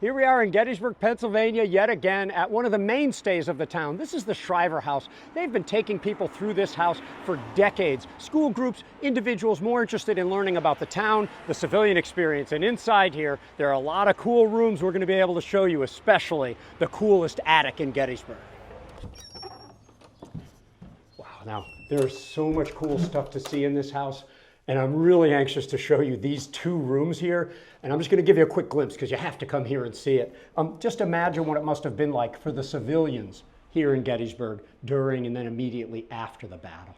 Here we are in Gettysburg, Pennsylvania, yet again at one of the mainstays of the town. This is the Shriver House. They've been taking people through this house for decades. School groups, individuals more interested in learning about the town, the civilian experience. And inside here, there are a lot of cool rooms we're going to be able to show you, especially the coolest attic in Gettysburg. Wow, now there's so much cool stuff to see in this house. And I'm really anxious to show you these two rooms here. And I'm just going to give you a quick glimpse because you have to come here and see it. Just imagine what it must have been like for the civilians here in Gettysburg during and then immediately after the battle.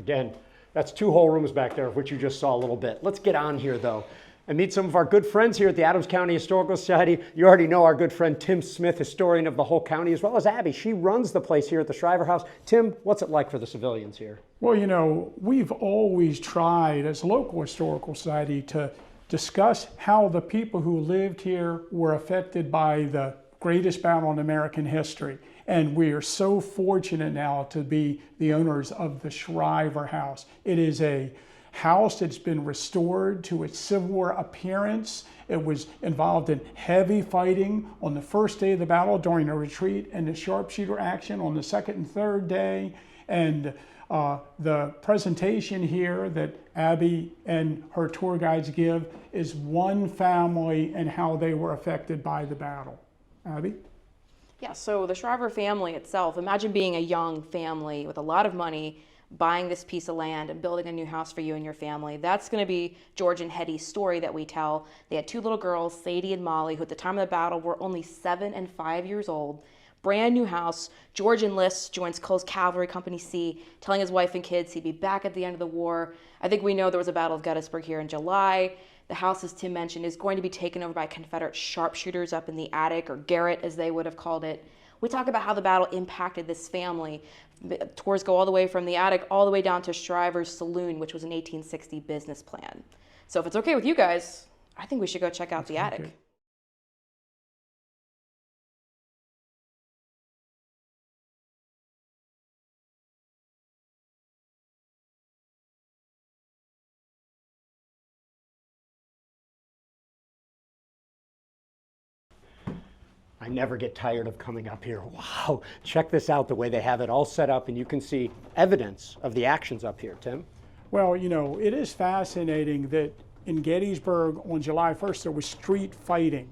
Again, that's two whole rooms back there, of which you just saw a little bit. Let's get on here, though, and meet some of our good friends here at the Adams County Historical Society. You already know our good friend Tim Smith, historian of the whole county, as well as Abbie. She runs the place here at the Shriver House. Tim, what's it like for the civilians here? Well, you know, we've always tried as a local historical society to discuss how the people who lived here were affected by the greatest battle in American history. And we are so fortunate now to be the owners of the Shriver House. It is a house that's been restored to its Civil War appearance. It was involved in heavy fighting on the first day of the battle during a retreat and the sharpshooter action on the second and third day. And the presentation here that Abbie and her tour guides give is one family and how they were affected by the battle. Abbie? Yeah, so the Shriver family itself, imagine being a young family with a lot of money, buying this piece of land and building a new house for you and your family. That's going to be George and Hetty's story that we tell. They had two little girls, Sadie and Molly, who at the time of the battle were only 7 and 5 years old. Brand new house. George enlists, joins Cole's Cavalry Company C, telling his wife and kids he'd be back at the end of the war. I think we know there was a Battle of Gettysburg here in July. The house, as Tim mentioned, is going to be taken over by Confederate sharpshooters up in the attic, or garret as they would have called it. We talk about how the battle impacted this family. Tours go all the way from the attic all the way down to Shriver's Saloon, which was an 1860 business plan. So if it's okay with you guys, I think we should go check out the attic. I never get tired of coming up here. Wow, check this out, the way they have it all set up, and you can see evidence of the actions up here, Tim. Well, you know, it is fascinating that in Gettysburg on July 1st, there was street fighting.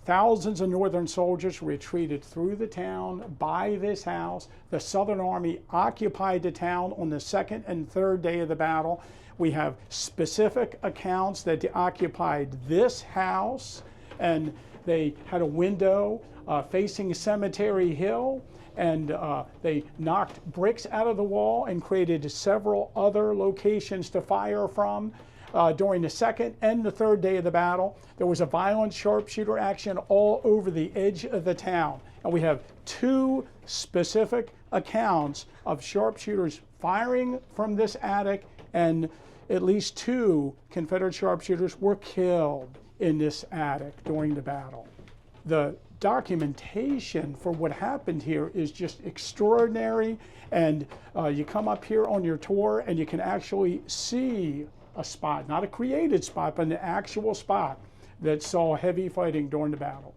Thousands of Northern soldiers retreated through the town by this house. The Southern Army occupied the town on the second and third day of the battle. We have specific accounts that they occupied this house, and they had a window facing Cemetery Hill, and they knocked bricks out of the wall and created several other locations to fire from. During the second and the third day of the battle, there was a violent sharpshooter action all over the edge of the town. And we have two specific accounts of sharpshooters firing from this attic, and at least 2 Confederate sharpshooters were killed in this attic during the battle. The documentation for what happened here is just extraordinary, and you come up here on your tour and you can actually see a spot, not a created spot, but an actual spot that saw heavy fighting during the battle.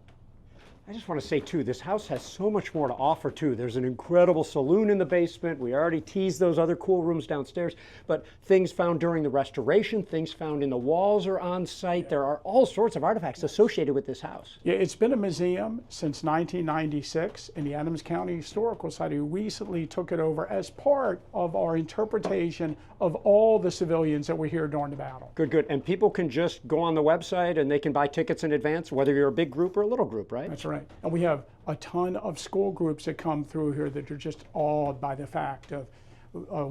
I just want to say, too, this house has so much more to offer, too. There's an incredible saloon in the basement. We already teased those other cool rooms downstairs. But things found during the restoration, things found in the walls are on site. There are all sorts of artifacts associated with this house. Yeah, it's been a museum since 1996, and the Adams County Historical Society recently took it over as part of our interpretation of all the civilians that were here during the battle. Good, good. And people can just go on the website and they can buy tickets in advance, whether you're a big group or a little group, right? That's right. And we have a ton of school groups that come through here that are just awed by the fact of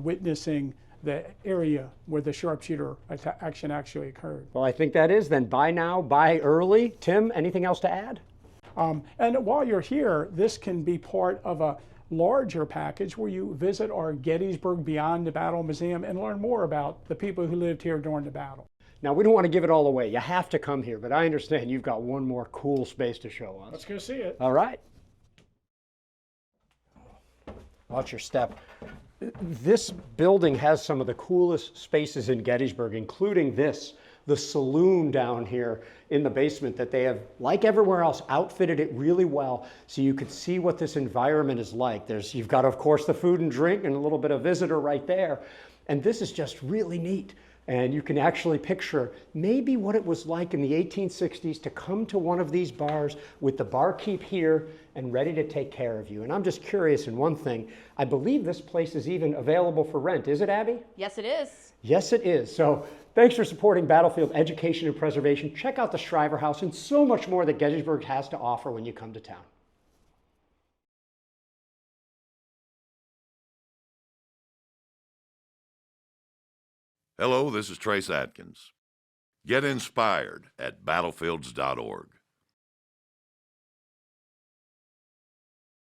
witnessing the area where the sharpshooter action actually occurred. Well, I think that is then. Buy now, buy early. Tim, anything else to add? And while you're here, this can be part of a larger package where you visit our Gettysburg Beyond the Battle Museum and learn more about the people who lived here during the battle. Now, we don't want to give it all away. You have to come here, but I understand you've got one more cool space to show us. Let's go see it. All right. Watch your step. This building has some of the coolest spaces in Gettysburg, including this the saloon down here in the basement that they have, like everywhere else, outfitted it really well so you could see what this environment is like. You've got, of course, the food and drink and a little bit of visitor right there. And this is just really neat. And you can actually picture maybe what it was like in the 1860s to come to one of these bars with the barkeep here and ready to take care of you. And I'm just curious in one thing. I believe this place is even available for rent. Is it, Abbie? Yes, it is. Yes, it is. So thanks for supporting Battlefield Education and Preservation. Check out the Shriver House and so much more that Gettysburg has to offer when you come to town. Hello, this is Trace Atkins. Get inspired at battlefields.org.